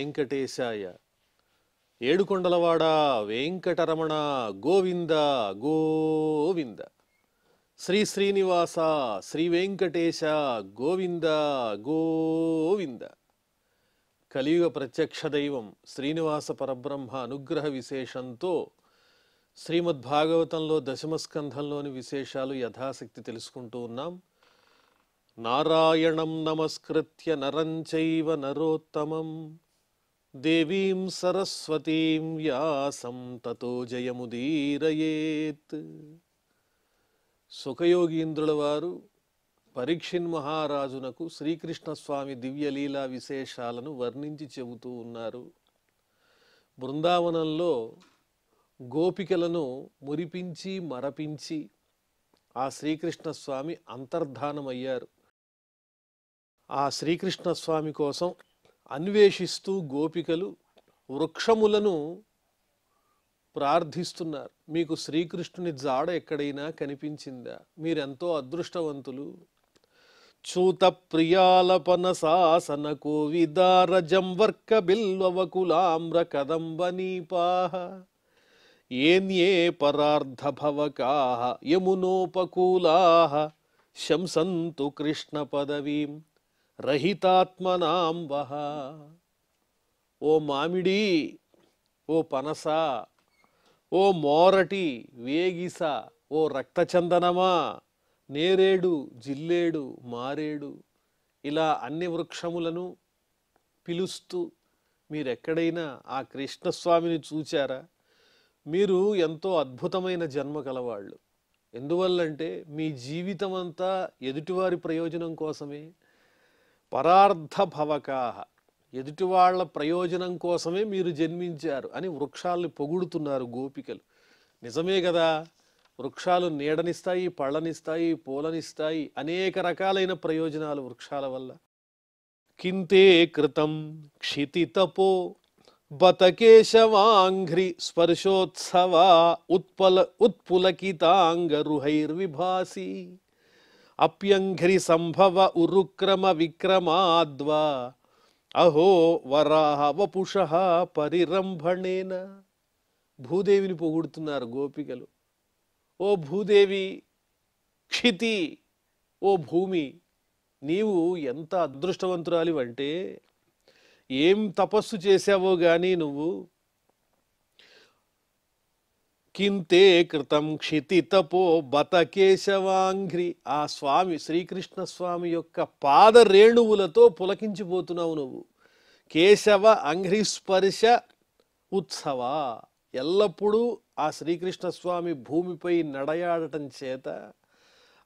వెంకటేశాయ. ఏడుకొండలవాడ వెంకటరమణ గోవింద గోవింద. శ్రీ శ్రీనివాస శ్రీ వెంకటేశ గోవింద గోవింద. కలియుగ ప్రత్యక్ష దైవం శ్రీనివాస పరబ్రహ్మ అనుగ్రహ విశేషంతో శ్రీమద్భాగవతంలో దశమస్కంధంలోని విశేషాలు యథాశక్తి తెలుసుకుంటూ ఉన్నాం. నారాయణం నమస్కృత్య నరం చైవ నరోత్తమం దేవీం సరస్వతీం వ్యాసం తతో జయముదీరయేత్. సుఖయోగీంద్రుల వారు పరీక్షిన్ మహారాజునకు శ్రీకృష్ణస్వామి దివ్యలీలా విశేషాలను వర్ణించి చెబుతూ ఉన్నారు. బృందావనంలో గోపికలను మురిపించి మరపించి ఆ శ్రీకృష్ణస్వామి అంతర్ధానమయ్యారు. ఆ శ్రీకృష్ణస్వామి కోసం అన్వేషిస్తూ గోపికలు వృక్షములను ప్రార్థిస్తున్నారు. మీకు శ్రీకృష్ణుని జాడ ఎక్కడైనా కనిపించిందా? మీరెంతో అదృష్టవంతులు. చూత ప్రియాలపన శాసన కోవిదారజం వర్క బిల్వకులామ్ర కదంబనీపాహ ఏన్యే పరార్ధభవకాః యమునోపకూలాః శంసంతు కృష్ణ పదవీం రహితాత్మనాం వహ. ఓ మామిడి, ఓ పనస, ఓ మోరటి, వేగిస, ఓ రక్తచందనమా, నేరేడు, జిల్లేడు, మారేడు, ఇలా అన్ని వృక్షములను పిలుస్తూ మీరెక్కడైనా ఆ కృష్ణస్వామిని చూచారా? మీరు ఎంతో అద్భుతమైన జన్మ కలవాళ్ళు. ఎందువల్లంటే మీ జీవితం అంతా ఎదుటివారి ప్రయోజనం కోసమే. పరార్థ భవకాహ, ఎదుటివాళ్ల ప్రయోజనం కోసమే మీరు జన్మించారు అని వృక్షాలను పొగుడుతున్నారు గోపికలు. నిజమే కదా, వృక్షాలు నీడనిస్తాయి, పళ్ళనిస్తాయి, పూలనిస్తాయి, అనేక రకాలైన ప్రయోజనాలు వృక్షాల వల్ల. కింతే కృతం క్షితితపో బతకేశవాంఘ్రి స్పర్శోత్సవ ఉత్పులకితాంగరుహైర్విభాసి అప్యంఘ్రి సంభవ ఉరుక్రమ విక్రమాద్వా అహో వరాహ వపుషః పరిరంభణేన. భూదేవిని పొగుడుతున్నారు గోపికలు. ఓ భూదేవి, క్షితి, ఓ భూమి, నీవు ఎంత అదృష్టవంతురాలివంటే ఏం తపస్సు చేశావో గాని నువ్వు. కింతే కృతం క్షితి తపో బత కేశవాంఘ్రి, ఆ స్వామి శ్రీకృష్ణ స్వామి యొక్క పాద రేణువులతో పులకించిపోతున్నావు నువ్వు. కేశవ అంఘ్రి స్పర్శ ఉత్సవ, ఎల్లప్పుడూ ఆ శ్రీకృష్ణ స్వామి భూమిపై నడయాడటం చేత,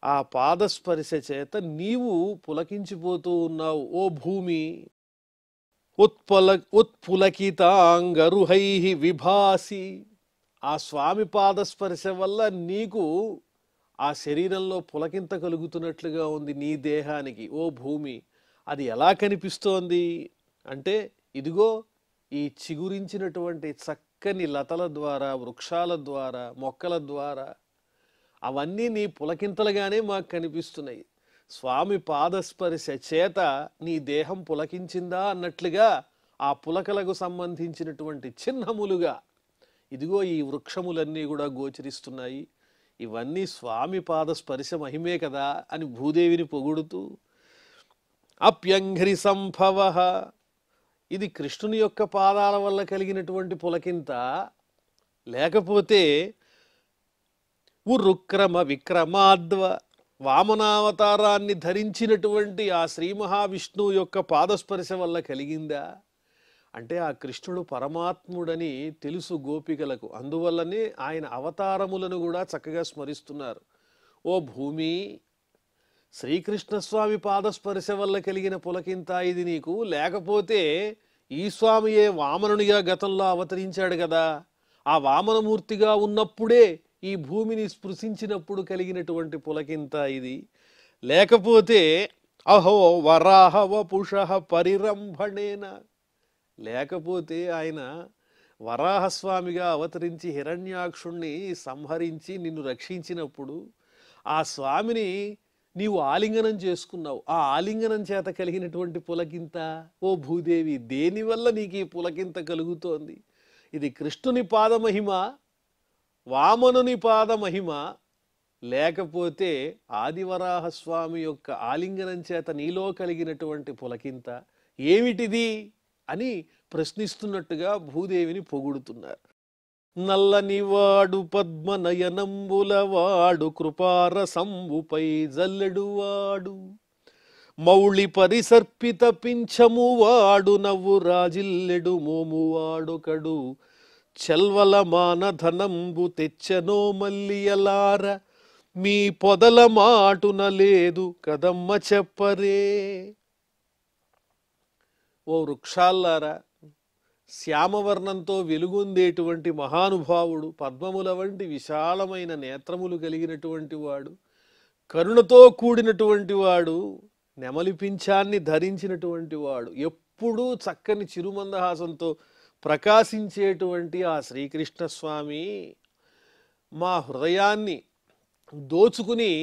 ఆ పాదస్పర్శ చేత నీవు పులకించిపోతూ ఉన్నావు. ఓ భూమి, ఉత్పులకితాంగరుహై విభాసి, ఆ స్వామి పాదస్పర్శ వల్ల నీకు ఆ శరీరంలో పులకింత కలుగుతున్నట్లుగా ఉంది నీ దేహానికి. ఓ భూమి, అది ఎలా కనిపిస్తోంది అంటే, ఇదిగో ఈ చిగురించినటువంటి చక్కని లతల ద్వారా, వృక్షాల ద్వారా, మొక్కల ద్వారా అవన్నీ నీ పులకింతలుగానే మాకు కనిపిస్తున్నాయి. స్వామి పాదస్పర్శ చేత నీ దేహం పులకించిందా అన్నట్లుగా ఆ పులకలకు సంబంధించినటువంటి చిహ్నములుగా ఇదిగో ఈ వృక్షములన్నీ కూడా గోచరిస్తున్నాయి. ఇవన్నీ స్వామి పాదస్పర్శ మహిమే కదా అని భూదేవిని పొగుడుతూ, అప్యంఘ్రి సంభవ, ఇది కృష్ణుని యొక్క పాదాల వల్ల కలిగినటువంటి పులకింత, లేకపోతే ఉరుక్రమ విక్రమాద్వ, వామనావతారాన్ని ధరించినటువంటి ఆ శ్రీ మహావిష్ణువు యొక్క పాదస్పర్శ వల్ల కలిగిందా అంటే, ఆ కృష్ణుడు పరమాత్ముడని తెలుసు గోపికలకు. అందువల్లనే ఆయన అవతారములను కూడా చక్కగా స్మరిస్తున్నారు. ఓ భూమి, శ్రీకృష్ణస్వామి పాదస్పర్శ వల్ల కలిగిన పులకింత ఇది నీకు, లేకపోతే ఈ స్వామియే వామనునిగా గతంలో అవతరించాడు కదా, ఆ వామనమూర్తిగా ఉన్నప్పుడే ఈ భూమిని స్పృశించినప్పుడు కలిగినటువంటి పులకింత ఇది, లేకపోతే అహో వరాహ వపుషః పరిరంభణేన, లేకపోతే ఆయన వరాహస్వామిగా అవతరించి హిరణ్యాక్షుణ్ణి సంహరించి నిన్ను రక్షించినప్పుడు ఆ స్వామిని నీవు ఆలింగనం చేసుకున్నావు. ఆ ఆలింగనం చేత కలిగినటువంటి పులకింత, ఓ భూదేవి, దేనివల్ల నీకు ఈ పులకింత కలుగుతోంది? ఇది కృష్ణుని పాదమహిమ, వామనుని పాదమహిమ, లేకపోతే ఆదివరాహస్వామి యొక్క ఆలింగనం చేత నీలో కలిగినటువంటి పులకింత ఏమిటిది అని ప్రశ్నిస్తున్నట్టుగా భూదేవిని పొగుడుతున్నారు. నల్లనివాడు పద్మనయనంబులవాడు కృపారసంబుపై జల్లెడువాడు మౌళి పరిసర్పిత పింఛమువాడు నవ్వు రాజిల్లెడు మోమువాడొకడు చెల్వల మానధనంబు తెచ్చనో మల్లియలార మీ పొదల మాటున లేదు కదమ్మ చెప్పరే. ఓ వృక్షాల్లారా, శ్యామవర్ణంతో వెలుగొందేటువంటి మహానుభావుడు, పద్మముల వంటి విశాలమైన నేత్రములు కలిగినటువంటి వాడు, కరుణతో కూడినటువంటి వాడు, నెమలి పింఛాన్ని ధరించినటువంటి వాడు, ఎప్పుడూ చక్కని చిరుమందహాసంతో ప్రకాశించేటువంటి ఆ శ్రీకృష్ణస్వామి మా హృదయాన్ని దోచుకుని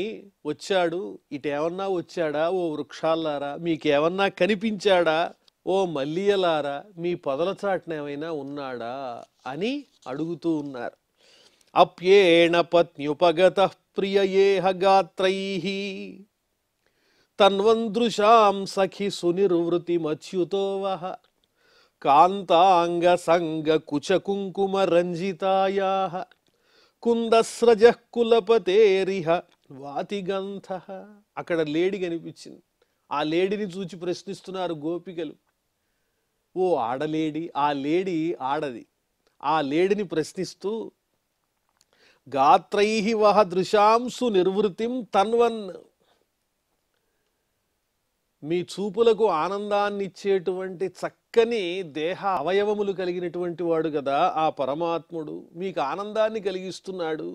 వచ్చాడు. ఇటేమన్నా వచ్చాడా ఓ వృక్షాల్లారా? మీకేమన్నా కనిపించాడా ఓ మల్లియలారా? మీ పొదల చాటునేమైనా ఉన్నాడా అని అడుగుతూ ఉన్నారు. అప్యేణ పత్న్యుపగత ప్రియయేహ గాత్రైః తన్వందృశాం సఖి సునిర్వృతిమచ్యుతో వహ కాంతాంగ సంగ కుచ కుంకుమ రంజితాయాః కుందస్రజః కులపతేరిహ వాతిగంధః. అక్కడ లేడి కనిపించింది. ఆ లేడిని చూచి ప్రశ్నిస్తున్నారు గోపికలు. ఓ ఆడలేడి, ఆ లేడి ఆడది. ఆ లేడిని ప్రశ్నిస్తూ గాత్రైః వహ దృశాంసు నిర్వృతిం తన్వన్, మీ చూపులకు ఆనందాన్ని ఇచ్చేటువంటి చక్కని దేహ అవయవములు కలిగినటువంటి వాడు కదా ఆ పరమాత్ముడు. మీకు ఆనందాన్ని కలిగిస్తున్నాడు.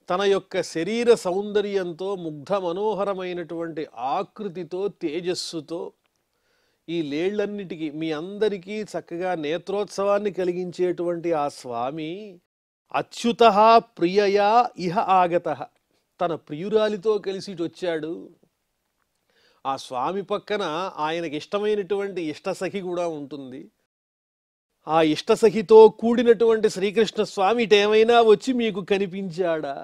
తన యొక్క శరీర సౌందర్యంతో, ముగ్ధ మనోహరమైనటువంటి ఆకృతితో, తేజస్సుతో ఈ లేళ్లన్నిటికీ మీ అందరికీ చక్కగా నేత్రోత్సవాన్ని కలిగించేటువంటి ఆ స్వామి అచ్యుతః ప్రియయా ఇహ ఆగతః, తన ప్రియురాలితో కలిసి వచ్చాడు. ఆ స్వామి పక్కన ఆయనకి ఇష్టమైనటువంటి ఇష్టసఖి కూడా ఉంటుంది. ఆ ఇష్టసఖితో కూడినటువంటి శ్రీకృష్ణ స్వామి ఇటేమైనా వచ్చి మీకు కనిపించాడా?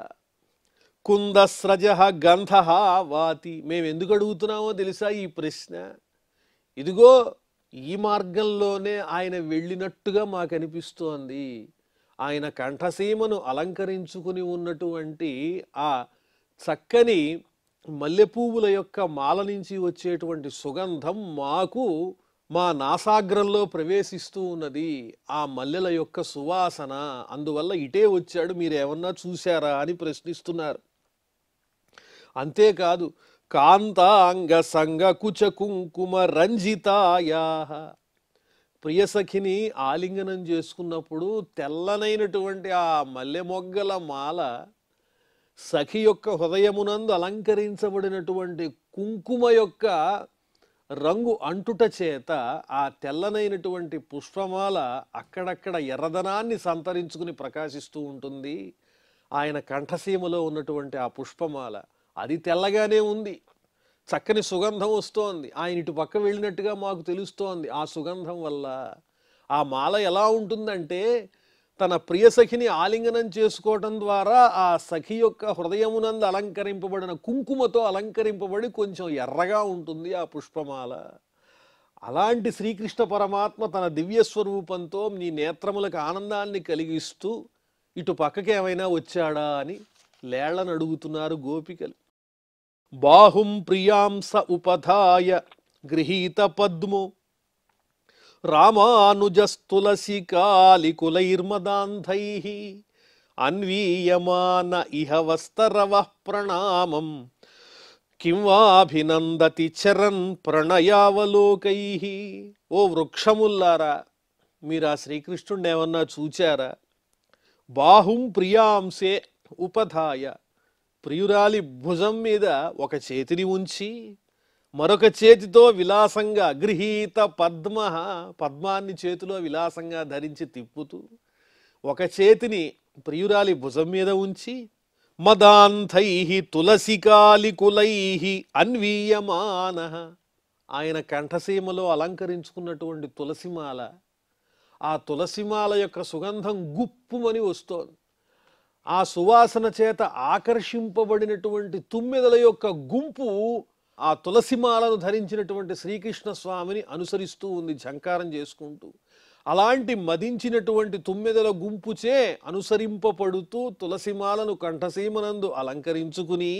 కుందస్రజ గంధ వాతి. మేము ఎందుకు అడుగుతున్నామో తెలుసా ఈ ప్రశ్న? ఇదిగో ఈ మార్గంలోనే ఆయన వెళ్ళినట్టుగా మాకు అనిపిస్తోంది. ఆయన కంఠసీమను అలంకరించుకుని ఉన్నటువంటి ఆ చక్కని మల్లెపూవుల యొక్క మాల నుంచి వచ్చేటువంటి సుగంధం మాకు మా నాసాగ్రంలో ప్రవేశిస్తూ ఉన్నది, ఆ మల్లెల యొక్క సువాసన. అందువల్ల ఇటే వచ్చాడు, మీరేమన్నా చూశారా అని ప్రశ్నిస్తున్నారు. అంతేకాదు, కాంతాంగ సంగ కుచ కుంకుమ రంజితాయా, ప్రియసఖిని ఆలింగనం చేసుకున్నప్పుడు తెల్లనైనటువంటి ఆ మల్లె మొగ్గల మాల సఖి యొక్క హృదయమునందు అలంకరించబడినటువంటి కుంకుమ యొక్క రంగు అంటుట చేత ఆ తెల్లనైనటువంటి పుష్పమాల అక్కడక్కడ ఎర్రదనాన్ని సంతరించుకుని ప్రకాశిస్తూ ఉంటుంది. ఆయన కంఠసీమలో ఉన్నటువంటి ఆ పుష్పమాల అది తెల్లగానే ఉంది, చక్కని సుగంధం వస్తోంది. ఆయన ఇటు పక్క వెళ్ళినట్టుగా మాకు తెలుస్తోంది ఆ సుగంధం వల్ల. ఆ మాల ఎలా ఉంటుందంటే, తన ప్రియ సఖిని ఆలింగనం చేసుకోవటం ద్వారా ఆ సఖి యొక్క హృదయమునందు అలంకరింపబడిన కుంకుమతో అలంకరింపబడి కొంచెం ఎర్రగా ఉంటుంది ఆ పుష్పమాల. అలాంటి శ్రీకృష్ణ పరమాత్మ తన దివ్య స్వరూపంతో నీ నేత్రములకు ఆనందాన్ని కలిగిస్తూ ఇటు పక్కకి ఏమైనా వచ్చాడా అని లేళ్లను అడుగుతున్నారు గోపికలు. బాహుం ప్రియాంస ఉపధాయ గృహీత పద్మో రామానుజస్తులసికాలికులైర్మదాంధైః అన్వీయమాన ఇహ వస్తరవః ప్రణామం కిం వాభినందతి చరన్ ప్రణయావలోకైః. ఓ వృక్షముల్లారా, మీరు ఆ శ్రీకృష్ణుడిని ఏమన్నా చూచారా? బాహుం ప్రియాంసే ఉపధాయ, ప్రియురాలి భుజం మీద ఒక చేతిని ఉంచి మరొక చేతితో విలాసంగా గృహీత పద్మ, పద్మాన్ని చేతిలో విలాసంగా ధరించి తిప్పుతూ ఒక చేతిని ప్రియురాలి భుజం మీద ఉంచి మదాంతై తులసికాలికులై అన్వీయమాన. ఆయన కంఠసీమలో అలంకరించుకున్నటువంటి తులసిమాల, ఆ తులసిమాల యొక్క సుగంధం గుప్పుమని వస్తోంది. ఆ సువాసన చేత ఆకర్షింపబడినటువంటి తుమ్మెదల యొక్క గుంపు ఆ తులసిమాలను ధరించినటువంటి శ్రీకృష్ణ స్వామిని అనుసరిస్తూ ఉంది, ఝంకారం చేసుకుంటూ. అలాంటి మదించినటువంటి తుమ్మెదల గుంపుచే అనుసరింపబడుతూ తులసిమాలను కంఠసీమనందు అలంకరించుకుని,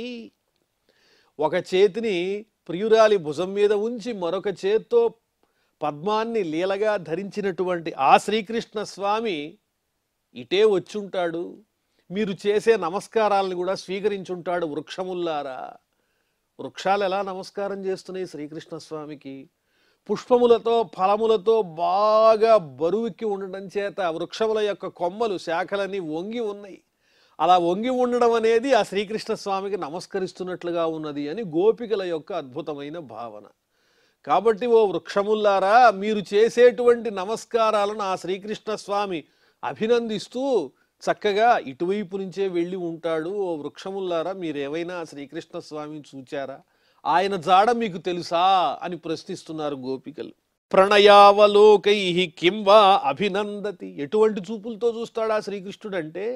ఒక చేతిని ప్రియురాలి భుజం మీద ఉంచి మరొక చేత్తో పద్మాన్ని లీలగా ధరించినటువంటి ఆ శ్రీకృష్ణ స్వామి ఇటే వచ్చుంటాడు. మీరు చేసే నమస్కారాలను కూడా స్వీకరించుంటాడు. వృక్షముల్లారా, వృక్షాలు ఎలా నమస్కారం చేస్తున్నాయి శ్రీకృష్ణ స్వామికి? పుష్పములతో ఫలములతో బాగా బరువుకి ఉండడం చేత వృక్షముల యొక్క కొమ్మలు శాఖలన్నీ వంగి ఉన్నాయి. అలా వంగి ఉండడం అనేది ఆ శ్రీకృష్ణ స్వామికి నమస్కరిస్తున్నట్లుగా ఉన్నది అని గోపికల యొక్క అద్భుతమైన భావన. కాబట్టి ఓ వృక్షముల్లారా, మీరు చేసేటువంటి నమస్కారాలను ఆ శ్రీకృష్ణ స్వామి అభినందిస్తూ చక్కగా ఇటువైపు నుంచే వెళ్ళి ఉంటాడు. ఓ వృక్షముల్లారా, మీరేమైనా శ్రీకృష్ణ స్వామిని చూచారా? ఆయన జాడ మీకు తెలుసా అని ప్రశ్నిస్తున్నారు గోపికలు. ప్రణయావలోకై కింవా అభినందతి. ఎటువంటి చూపులతో చూస్తాడు ఆ శ్రీకృష్ణుడు అంటే,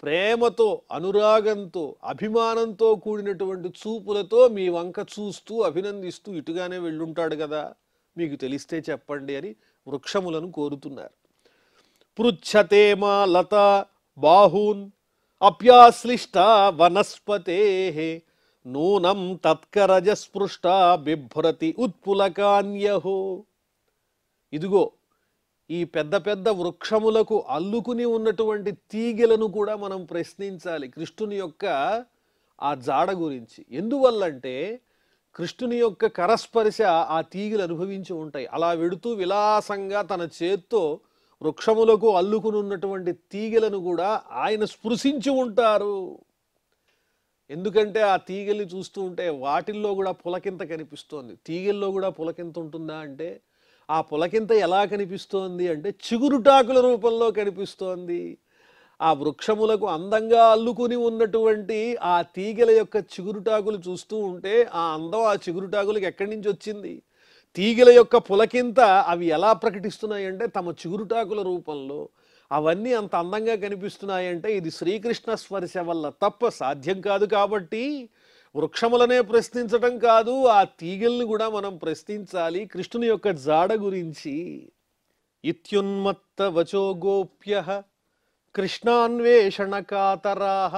ప్రేమతో, అనురాగంతో, అభిమానంతో కూడినటువంటి చూపులతో మీ వంక చూస్తూ అభినందిస్తూ ఇటుగానే వెళ్ళుంటాడు కదా, మీకు తెలిస్తే చెప్పండి అని వృక్షములను కోరుతున్నారు. పృచ్ఛతే మా లత బాహూన్ అప్యాశ్లిష్ట వనస్పతే నూనం తత్కరజస్పృష్ట బిభ్రతి ఉత్పులకాన్యహో. ఇదిగో ఈ పెద్ద పెద్ద వృక్షములకు అల్లుకుని ఉన్నటువంటి తీగెలను కూడా మనం ప్రశ్నించాలి కృష్ణుని యొక్క ఆ జాడ గురించి. ఎందువల్లంటే కృష్ణుని యొక్క కరస్పర్శ ఆ తీగలు అనుభవించి ఉంటాయి. అలా వెడుతూ విలాసంగా తన చేత్తో వృక్షములకు అల్లుకుని ఉన్నటువంటి తీగలను కూడా ఆయన స్పృశించి ఉంటారు. ఎందుకంటే ఆ తీగల్ని చూస్తూ ఉంటే వాటిల్లో కూడా పులకింత కనిపిస్తోంది. తీగల్లో కూడా పులకింత ఉంటుందా అంటే, ఆ పులకింత ఎలా కనిపిస్తోంది అంటే చిగురుటాకుల రూపంలో కనిపిస్తోంది. ఆ వృక్షములకు అందంగా అల్లుకుని ఉన్నటువంటి ఆ తీగల యొక్క చిగురుటాకులు చూస్తూ ఉంటే ఆ అందం ఆ చిగురుటాకులకు ఎక్కడి నుంచి వచ్చింది? తీగల యొక్క పులకింత అవి ఎలా ప్రకటిస్తున్నాయంటే తమ చిగురుటాకుల రూపంలో. అవన్నీ అంత అందంగా కనిపిస్తున్నాయంటే ఇది శ్రీకృష్ణ స్పర్శ వల్ల తప్ప సాధ్యం కాదు. కాబట్టి వృక్షములనే ప్రశ్నించటం కాదు, ఆ తీగల్ని కూడా మనం ప్రశ్నించాలి కృష్ణుని యొక్క జాడ గురించి. ఇత్యున్మత్త వచో గోప్యః కృష్ణాన్వేషణ కాతరాః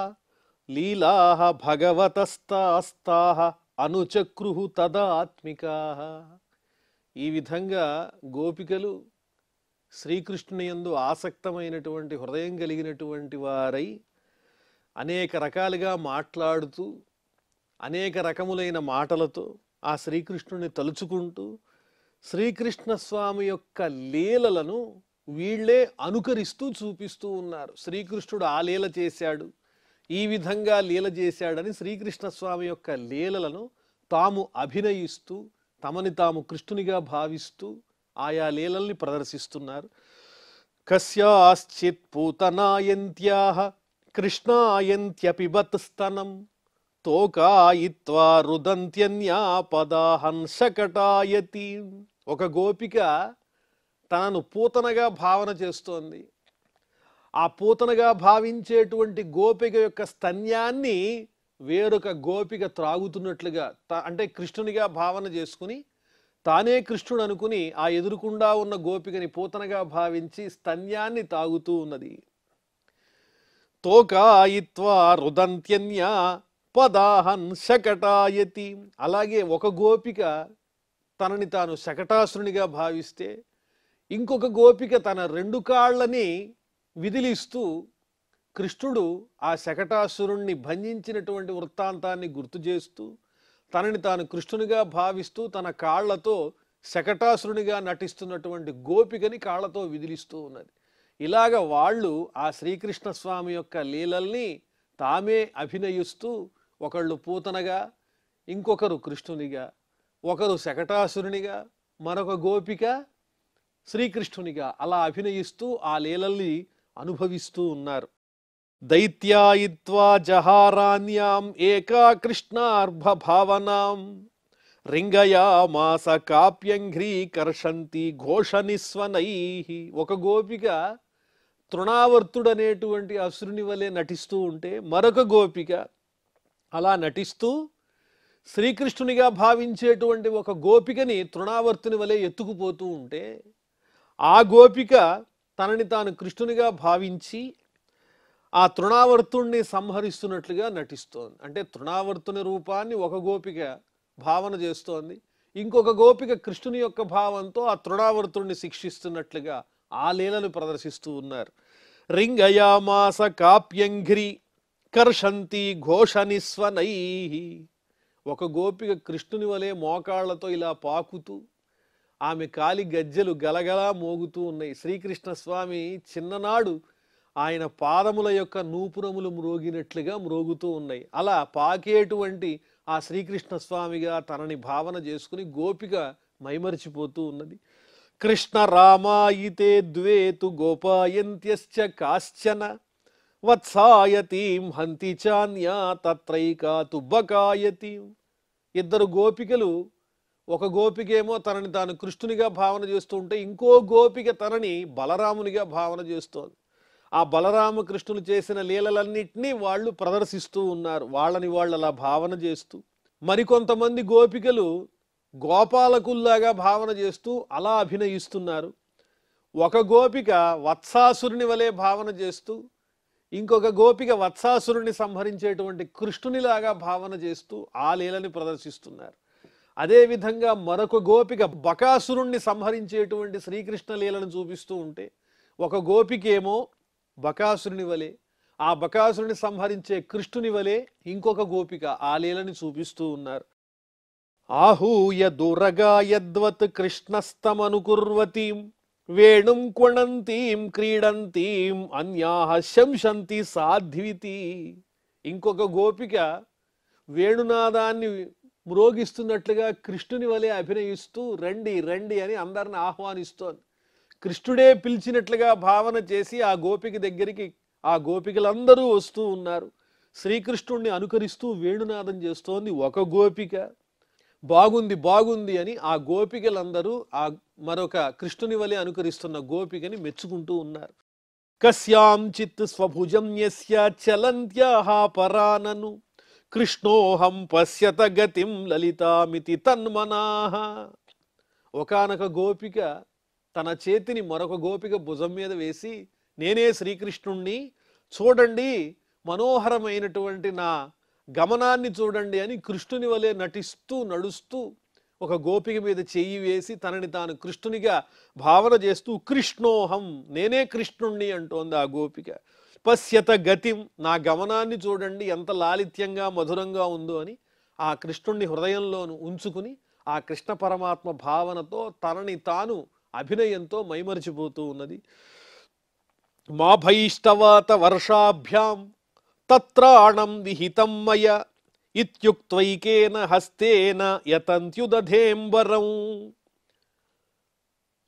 లీలాః భగవతస్తాస్తాః అనుచక్రుః తదాత్మికాః. ఈ విధంగా గోపికలు శ్రీకృష్ణుని యందు ఆసక్తమైనటువంటి హృదయం కలిగినటువంటి వారై అనేక రకాలుగా మాట్లాడుతూ అనేక రకములైన మాటలతో ఆ శ్రీకృష్ణుని తలుచుకుంటూ శ్రీకృష్ణ స్వామి యొక్క లీలలను వీళ్ళే అనుకరిస్తూ చూపిస్తూ ఉన్నారు. శ్రీకృష్ణుడు ఆ లీల చేశాడు, ఈ విధంగా లీల చేశాడని శ్రీకృష్ణ స్వామి యొక్క లీలలను తాము అభినయిస్తూ తమని తాము కృష్ణునిగా భావిస్తూ ఆయా లీలల్ని ప్రదర్శిస్తున్నారు. కస్యాశ్చిత్ పూతనాయంత్యాః కృష్ణాయంత్యపిబత్ స్తనం తోకాయిత్వా రుదంత్యన్యా పదాహన్ శకటాయతి. ఒక గోపిక తనను పూతనగా భావన చేస్తోంది. ఆ పూతనగా భావించేటువంటి గోపిక యొక్క స్తన్యాన్ని వేరొక గోపిక త్రాగుతున్నట్లుగా, అంటే కృష్ణునిగా భావన చేసుకుని తానే కృష్ణుడు అనుకుని ఆ ఎదురుకుండా ఉన్న గోపికని పూతనగా భావించి స్తన్యాన్ని తాగుతూ ఉన్నది. తోకాయిత్వా రుదంత్యన్యా పదాహన్ శకటాయతి. అలాగే ఒక గోపిక తనని తాను శకటాసురునిగా భావిస్తే ఇంకొక గోపిక తన రెండు కాళ్ళని విదిలిస్తూ కృష్ణుడు ఆ శకటాసురుణ్ణి బంధించినటువంటి వృత్తాంతాన్ని గుర్తు చేస్తూ తనని తాను కృష్ణునిగా భావిస్తూ తన కాళ్లతో శకటాసురునిగా నటిస్తున్నటువంటి గోపికని కాళ్లతో విదిలిస్తూ ఉన్నది. ఇలాగ వాళ్ళు ఆ శ్రీకృష్ణ స్వామి యొక్క లీలల్ని తామే అభినయిస్తూ ఒకళ్ళు పూతనగా, ఇంకొకరు కృష్ణునిగా, ఒకరు శకటాసురునిగా, మరొక గోపిక శ్రీకృష్ణునిగా అలా అభినయిస్తూ ఆ లీలల్ని అనుభవిస్తూ ఉన్నారు. దైత్యాయిత్వా జహారాన్యాం ఏకా కృష్ణార్భ భావనాం రింగయామాస కాప్యంఘ్రీ కర్షంతి ఘోషనిస్వనై. ఒక గోపిక తృణావర్తుడనేటువంటి అసురుని వలె నటిస్తూ ఉంటే మరొక గోపిక అలా నటిస్తూ శ్రీకృష్ణునిగా భావించేటువంటి ఒక గోపికని తృణావర్తుని వలె ఎత్తుకుపోతూ ఉంటే ఆ గోపిక తనని తాను కృష్ణునిగా భావించి ఆ తృణావర్తుణ్ణి సంహరిస్తున్నట్లుగా నటిస్తోంది. అంటే తృణావర్తుని రూపాన్ని ఒక గోపిక భావన చేస్తోంది, ఇంకొక గోపిక కృష్ణుని యొక్క భావంతో ఆ తృణావర్తుణ్ణి శిక్షిస్తున్నట్లుగా ఆ లీలను ప్రదర్శిస్తూ ఉన్నారు. రింగయామాస కాప్యంఘ్రి కర్షంతి ఘోషనిస్వనై. ఒక గోపిక కృష్ణుని వలె మోకాళ్లతో ఇలా పాకుతూ ఆమె కాలి గజ్జెలు గలగలా మోగుతూ ఉన్నాయి. శ్రీకృష్ణ స్వామి చిన్ననాడు ఆయన పాదముల యొక్క నూపురములు మ్రోగినట్లుగా మ్రోగుతూ ఉన్నాయి. అలా పాకేటువంటి ఆ శ్రీకృష్ణ స్వామిగా తనని భావన చేసుకుని గోపిక మైమరిచిపోతూ ఉన్నది. కృష్ణ రామాయితే ద్వేతు గోపాయంత్యశ్చ కాశ్చన వత్సాయతీం హంతి చాన్యా తత్రైకా తుబ్బకాయతీం. ఇద్దరు గోపికలు, ఒక గోపికేమో తనని తాను కృష్ణునిగా భావన చేస్తూ ఉంటే ఇంకో గోపిక తనని బలరామునిగా భావన చేస్తోంది. ఆ బలరామకృష్ణులు చేసిన లీలలన్నింటినీ వాళ్ళు ప్రదర్శిస్తూ ఉన్నారు, వాళ్ళని వాళ్ళు అలా భావన చేస్తూ. మరికొంతమంది గోపికలు గోపాలకుల్లాగా భావన చేస్తూ అలా అభినయిస్తున్నారు. ఒక గోపిక వత్సాసురుని వలె భావన చేస్తూ, ఇంకొక గోపిక వత్సాసురుని సంహరించేటువంటి కృష్ణునిలాగా భావన చేస్తూ ఆ లీలని ప్రదర్శిస్తున్నారు. అదేవిధంగా మరొక గోపిక బకాసురుణ్ణి సంహరించేటువంటి శ్రీకృష్ణ లీలను చూపిస్తూ ఉంటే ఒక గోపికేమో బకాసురుని వలె, ఆ బకాసురుని సంహరించే కృష్ణుని వలె ఇంకొక గోపిక ఆ లీలని చూపిస్తూ ఉన్నారు. ఆహూయ దూరగా యద్వత్ కృష్ణస్తమనుకుర్వతీం వేణుం క్వణంతీం క్రీడంతీం అన్యాః శంసంతి సాధ్వితి. ఇంకొక గోపిక వేణునాదాన్ని మ్రోగిస్తున్నట్లుగా కృష్ణుని వలె అభినయిస్తూ రండి రండి అని అందరిని ఆహ్వానిస్తోంది. కృష్ణుడే పిలిచినట్లుగా భావన చేసి ఆ గోపిక దగ్గరికి ఆ గోపికలందరూ వస్తూ ఉన్నారు. శ్రీకృష్ణుణ్ణి అనుకరిస్తూ వేణునాదం చేస్తోంది ఒక గోపిక. బాగుంది బాగుంది అని ఆ గోపికలందరూ ఆ మరొక కృష్ణుని వలె అనుకరిస్తున్న గోపికని మెచ్చుకుంటూ ఉన్నారు. కస్యాం చిత్ స్వభుజం యస్య చలంత్యాః పరానను కృష్ణోహం పశ్యత గతిం లలితామితి తన్మనాః. ఒకానొక గోపిక తన చేతిని మరొక గోపిక భుజం మీద వేసి, నేనే శ్రీకృష్ణుణ్ణి, చూడండి మనోహరమైనటువంటి నా గమనాన్ని చూడండి అని కృష్ణుని వలె నటిస్తూ నడుస్తూ ఒక గోపిక మీద చెయ్యి వేసి తనని తాను కృష్ణునిగా భావన చేస్తూ కృష్ణోహం, నేనే కృష్ణుణ్ణి అంటోంది ఆ గోపిక. పశ్యత గతిం, నా గమనాన్ని చూడండి ఎంత లాలిత్యంగా మధురంగా ఉందో అని ఆ కృష్ణుణ్ణి హృదయంలోను ఉంచుకుని ఆ కృష్ణ పరమాత్మ భావనతో తనని తాను అభినయంతో మైమరిచిపోతూ ఉన్నది. మా భైష్టవాత వర్షాభ్యాం తత్రాణం విహితం మయ ఇత్యుక్త్వైకేన హస్తేన యతంత్యుదధేంబరం.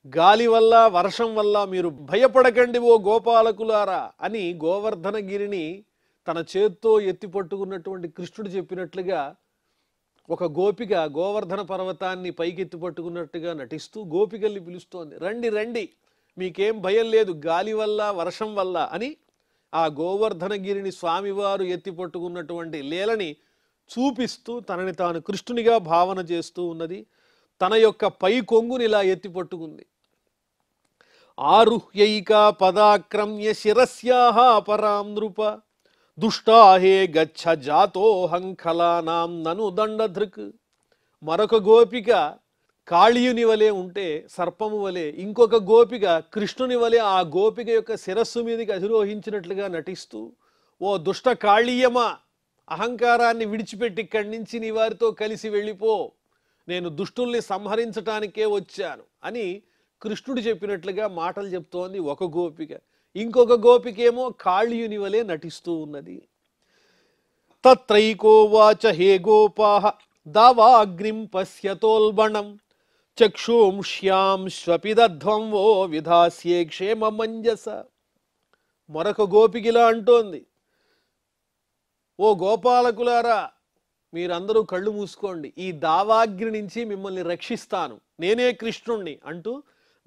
గాలి వల్ల వర్షం వల్ల మీరు భయపడకండి ఓ గోపాలకులారా అని గోవర్ధనగిరిని తన చేత్తో ఎత్తి పట్టుకున్నటువంటి కృష్ణుడు చెప్పినట్లుగా ఒక గోపిక గోవర్ధన పర్వతాన్ని పైకెత్తి పట్టుకున్నట్టుగా నటిస్తూ గోపికల్ని పిలుస్తోంది, రండి రండి మీకేం భయం లేదు గాలి వల్ల వర్షం వల్ల అని ఆ గోవర్ధనగిరిని స్వామివారు ఎత్తి పట్టుకున్నటువంటి లీలని చూపిస్తూ తనని తాను కృష్ణునిగా భావన చేస్తూ ఉన్నది. తన యొక్క పై కొంగుని ఇలా ఎత్తి పట్టుకుంది. ఆరుహ్యైకా పదాక్రమ్య శిరస్యాః పరాం నృప దుష్టాహే గచ్చ జాతోహంఖలానాం నను దండధృక్. మరొక గోపిక కాళీయుని వలె ఉంటే సర్పము వలె, ఇంకొక గోపిక కృష్ణుని వలె ఆ గోపిక యొక్క శిరస్సు మీదకి అధిరోహించినట్లుగా నటిస్తూ, ఓ దుష్ట కాళీయమా, అహంకారాన్ని విడిచిపెట్టి ఇక్కడి నుంచి నీ వారితో కలిసి వెళ్ళిపో, నేను దుష్టుల్ని సంహరించటానికే వచ్చాను అని కృష్ణుడు చెప్పినట్లుగా మాటలు చెప్తోంది ఒక గోపిక. ఇంకొక గోపికేమో కాళీయుని వలె నటిస్తూ ఉన్నది. తత్రైకోవాచ హే గోపాః దావాగ్నిం పశ్యతోల్బణం చక్షుంష్యాం శ్వపిదధ్వం వో విధాస్యే క్షేమ మంజస. మరొక గోపికిలా అంటోంది, ఓ గోపాలకులారా, మీరందరూ కళ్ళు మూసుకోండి, ఈ దావాగ్ని నుంచి మిమ్మల్ని రక్షిస్తాను, నేనే కృష్ణుణ్ణి అంటూ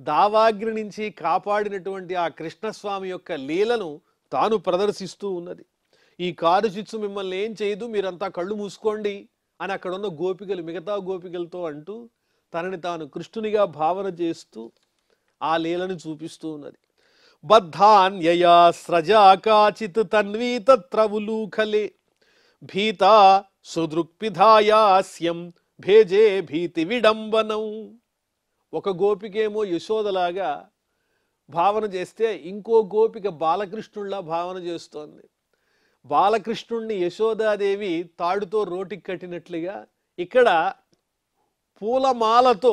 దావాగ్ని నుంచి కాపాడినటువంటి ఆ కృష్ణస్వామి యొక్క లీలను తాను ప్రదర్శిస్తూ ఉన్నది. ఈ కారు చిచ్చు మిమ్మల్ని ఏం చేయదు, మీరంతా కళ్ళు మూసుకోండి అని అక్కడున్న గోపికలు మిగతా గోపికలతో అంటూ తనని తాను కృష్ణునిగా భావన చేస్తూ ఆ లీలను చూపిస్తూ ఉన్నది. బద్ధాన్యయా స్రజా కాచిత్ తన్వీ తత్ర ఉలూఖలే భీతా సుదృక్పిధాయాస్యం భేజే భీతి విడంబనం. ఒక గోపికేమో యశోదలాగా భావన చేస్తే ఇంకో గోపిక బాలకృష్ణుల్లా భావన చేస్తోంది. బాలకృష్ణుణ్ణి యశోదాదేవి తాడుతో రోటికి కట్టినట్లుగా ఇక్కడ పూలమాలతో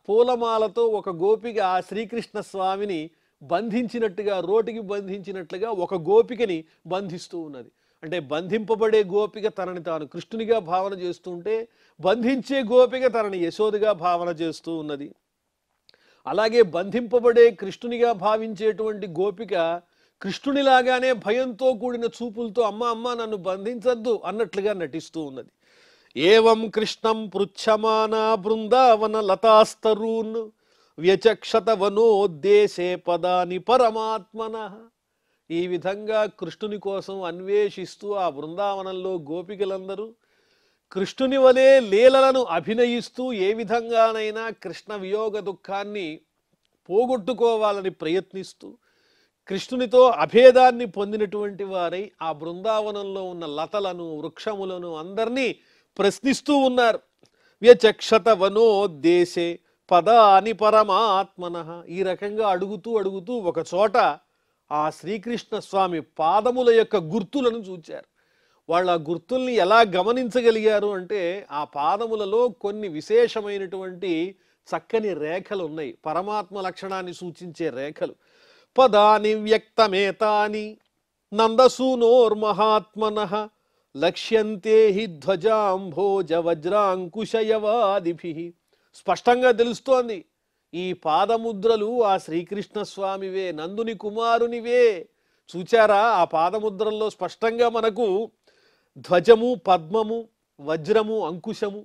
పూలమాలతో ఒక గోపిక ఆ శ్రీకృష్ణ స్వామిని బంధించినట్టుగా, రోటికి బంధించినట్లుగా ఒక గోపికని బంధిస్తూ ఉన్నది. అంటే బంధింపబడే గోపిక తనని తాను కృష్ణునిగా భావన చేస్తుంటే బంధించే గోపిక తనని యశోదగా భావన చేస్తూ ఉన్నది. అలాగే బంధింపబడే కృష్ణునిగా భావించేటువంటి గోపిక కృష్ణునిలాగానే భయంతో కూడిన చూపులతో అమ్మ అమ్మ నన్ను బంధించద్దు అన్నట్లుగా నటిస్తూ ఉన్నది. ఏవం కృష్ణం పృచ్ఛమానా బృందావన లతాస్తరూన్ వ్యచక్షత వనోద్దేశే పదాని పరమాత్మన. ఈ విధంగా కృష్ణుని కోసం అన్వేషిస్తూ ఆ బృందావనంలో గోపికలందరూ కృష్ణుని వలె లీలలను అభినయిస్తూ ఏ విధంగానైనా కృష్ణ వియోగ దుఃఖాన్ని పోగొట్టుకోవాలని ప్రయత్నిస్తూ కృష్ణునితో అభేదాన్ని పొందినటువంటి వారై ఆ బృందావనంలో ఉన్న లతలను, వృక్షములను అందరినీ ప్రశ్నిస్తూ ఉన్నారు. వ్యచక్షత వనోద్దేశే పదాని పరమాత్మన. ఈ రకంగా అడుగుతూ అడుగుతూ ఒక చోట ఆ శ్రీకృష్ణ స్వామి పాదముల యొక్క గుర్తులను చూచారు. వాళ్ళు ఆ గుర్తుల్ని ఎలా గమనించగలిగారు అంటే ఆ పాదములలో కొన్ని విశేషమైనటువంటి చక్కని రేఖలు ఉన్నాయి, పరమాత్మ లక్షణాన్ని సూచించే రేఖలు. పదాని వ్యక్తమేతాని నందసూనోర్మహాత్మనః లక్ష్యంతే హి ధ్వజాంభోజ వజ్రాంకుశయవాదిభిః. స్పష్టంగా తెలుస్తోంది ఈ పాదముద్రలు ఆ శ్రీకృష్ణ స్వామివే, నందుని కుమారునివే. చూచారా, ఆ పాదముద్రల్లో స్పష్టంగా మనకు ధ్వజము, పద్మము, వజ్రము, అంకుశము,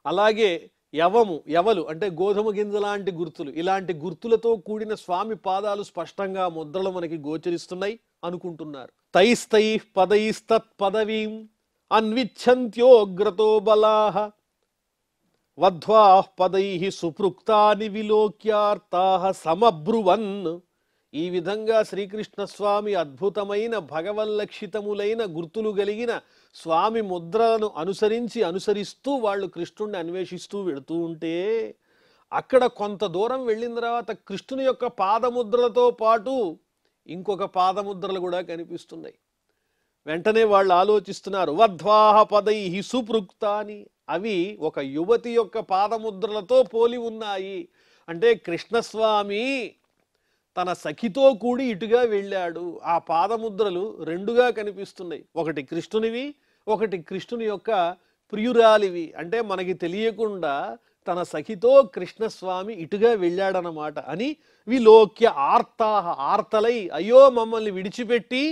అలాగే యవలు అంటే గోధుమ గింజ లాంటి గుర్తులు, ఇలాంటి గుర్తులతో కూడిన స్వామి పాదాలు స్పష్టంగా ముద్రలు మనకి గోచరిస్తున్నాయి అనుకుంటున్నారు. తైస్తై పదైస్తత్ పదవీం అన్విచ్ఛంత్యోగ్రతో బలాః వధ్వా పదైః సుపృక్తాని విలోక్యార్తాః సమబ్రువన్. ఈ విధంగా శ్రీకృష్ణ స్వామి అద్భుతమైన భగవల్లక్షితములైన గుర్తులు కలిగిన స్వామి ముద్రలను అనుసరిస్తూ వాళ్ళు కృష్ణుణ్ణి అన్వేషిస్తూ వెళుతూ ఉంటే అక్కడ కొంత దూరం వెళ్ళిన తర్వాత కృష్ణుని యొక్క పాదముద్రలతో పాటు ఇంకొక పాదముద్రలు కూడా కనిపిస్తున్నాయి. వెంటనే వాళ్ళు ఆలోచిస్తున్నారు, వధ్వాహ పదైః సుపృక్తాని, అవి ఒక యువతి యొక్క పాదముద్రలతో పోలి ఉన్నాయి. అంటే కృష్ణస్వామి తన సఖితో కూడి ఇటుగా వెళ్ళాడు. ఆ పాదముద్రలు రెండుగా కనిపిస్తున్నాయి, ఒకటి కృష్ణునివి, ఒకటి కృష్ణుని యొక్క ప్రియురాలివి. అంటే మనకి తెలియకుండా తన సఖితో కృష్ణస్వామి ఇటుగా వెళ్ళాడనమాట అని విలోక్య ఆర్తాహ, ఆర్తలై అయ్యో మమ్మల్ని విడిచిపెట్టి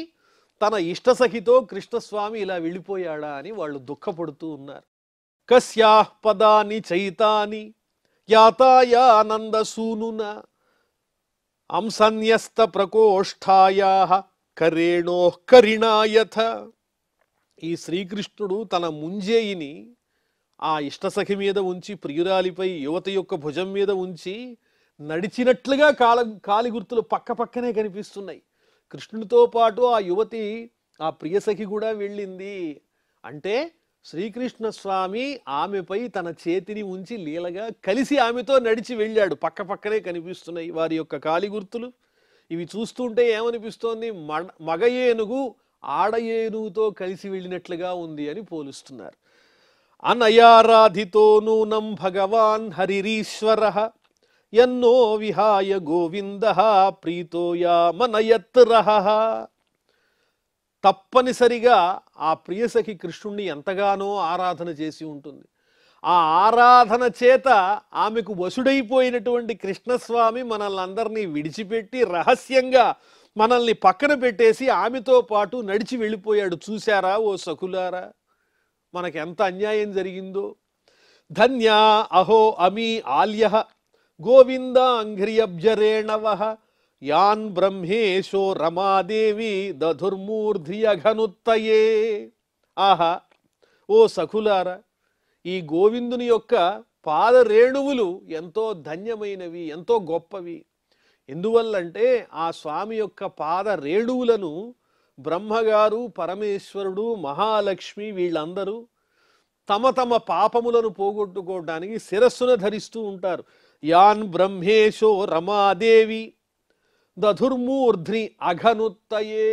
తన ఇష్టసఖితో కృష్ణస్వామి ఇలా వెళ్ళిపోయాడా అని వాళ్ళు దుఃఖపడుతూ ఉన్నారు. కస్యాః పదాని చైతాని యాతాయానందసూనున అంసన్యస్త ప్రకోష్ఠాయాః కరేణోః కరిణాయథ. ఈ శ్రీకృష్ణుడు తన ముంజేయిని ఆ ఇష్టసఖి మీద ఉంచి, ప్రియురాలిపై యువతి యొక్క భుజం మీద ఉంచి నడిచినట్లుగా కాలి గుర్తులు పక్క పక్కనే కనిపిస్తున్నాయి. కృష్ణునితో పాటు ఆ యువతి, ఆ ప్రియసఖి కూడా వెళ్ళింది. అంటే శ్రీకృష్ణ స్వామి ఆమెపై తన చేతిని ఉంచి లీలగా కలిసి ఆమెతో నడిచి వెళ్ళాడు. పక్క పక్కనే కనిపిస్తున్నాయి వారి యొక్క కాలి గుర్తులు. ఇవి చూస్తుంటే ఏమనిపిస్తోంది, మగ ఏనుగు ఆడ ఏనుగుతో కలిసి వెళ్ళినట్లుగా ఉంది అని పోలుస్తున్నారు. అనయారాధితో నూనం భగవాన్ హరిరీశ్వరః యన్నో విహాయ గోవిందః ప్రీతో యామనయత్రః. తప్పనిసరిగా ఆ ప్రియసఖి కృష్ణుణ్ణి ఎంతగానో ఆరాధన చేసి ఉంటుంది. ఆ ఆరాధన చేత ఆమెకు వశుడైపోయినటువంటి కృష్ణస్వామి మనల్ని అందరినీ విడిచిపెట్టి రహస్యంగా మనల్ని పక్కన పెట్టేసి ఆమెతో పాటు నడిచి వెళ్ళిపోయాడు. చూశారా ఓ సఖులారా, మనకెంత అన్యాయం జరిగిందో. ధన్యా అహో అమీ ఆల్య గోవిందాంఘ్రియబ్జరేణవ యాన్ బ్రహ్మేశో రమాదేవి దధుర్మూర్ధ్రియఘనుత్తయే. ఆహా ఓ సఖులారా, ఈ గోవిందుని యొక్క పాదరేణువులు ఎంతో ధన్యమైనవి, ఎంతో గొప్పవి. ఎందువల్లంటే ఆ స్వామి యొక్క పాద రేణువులను బ్రహ్మగారు, పరమేశ్వరుడు, మహాలక్ష్మి వీళ్ళందరూ తమ తమ పాపములను పోగొట్టుకోవడానికి శిరస్సును ధరిస్తూ ఉంటారు. యాన్ బ్రహ్మేశో రమాదేవి దధుర్మూర్ధ్ని అఘనుత్తయే.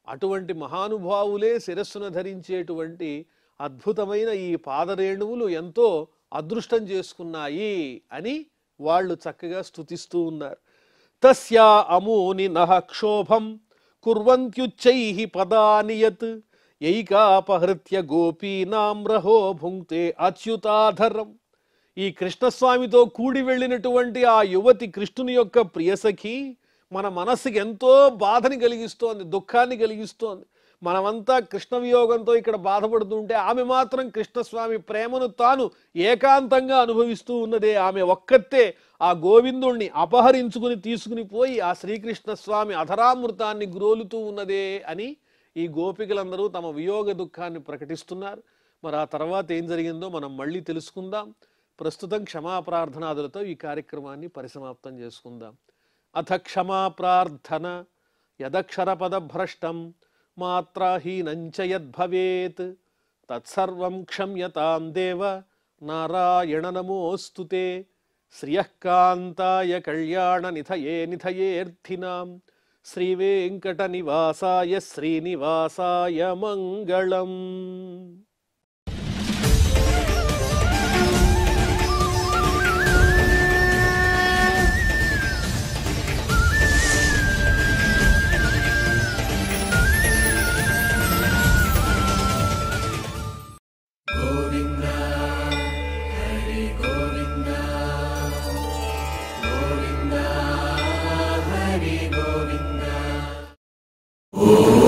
అటువంటి మహానుభావులే శిరస్సును ధరించేటువంటి అద్భుతమైన ఈ పాదరేణువులు ఎంతో అదృష్టం చేసుకున్నాయి అని వాళ్ళు చక్కగా స్తుతిస్తూ ఉన్నారు. తస్యా అమూని నః క్షోభం కుర్వంత్యుచ్చైః పదానియత్ యైకాపహృత్య గోపీనాం రహో భుంక్తే అచ్యుతాధరం. ఈ కృష్ణస్వామితో కూడి వెళ్ళినటువంటి ఆ యువతి, కృష్ణుని యొక్క ప్రియసఖి, మన మనస్సుకి ఎంతో బాధని కలిగిస్తోంది, దుఃఖాన్ని కలిగిస్తోంది. మనమంతా కృష్ణ వియోగంతో ఇక్కడ బాధపడుతుంటే ఆమె మాత్రం కృష్ణస్వామి ప్రేమను తాను ఏకాంతంగా అనుభవిస్తూ ఉన్నదే. ఆమె ఒక్కతే ఆ గోవిందుణ్ణి అపహరించుకుని తీసుకుని పోయి ఆ శ్రీకృష్ణ స్వామి అధరామృతాన్ని గ్రోలుతూ ఉన్నదే అని ఈ గోపికలందరూ తమ వియోగ దుఃఖాన్ని ప్రకటిస్తున్నారు. మరి ఆ తర్వాత ఏం జరిగిందో మనం మళ్ళీ తెలుసుకుందాం. ప్రస్తుతం క్షమాప్రార్థనాదులతో ఈ కార్యక్రమాన్ని పరిసమాప్తం చేసుకుందాం. అథ క్షమాప్రార్థన. యదక్షరపదభ్రష్టం మాత్రాహీనంచ యద్భవేత్ తత్సర్వం క్షమ్యతాం దేవ నారాయణ నమోస్తుతే. శ్రియఃకాంతాయ కళ్యాణనిధయే నిధయేర్థినాం శ్రీవేంకటనివాసాయ శ్రీనివాసాయ మంగళం. Oh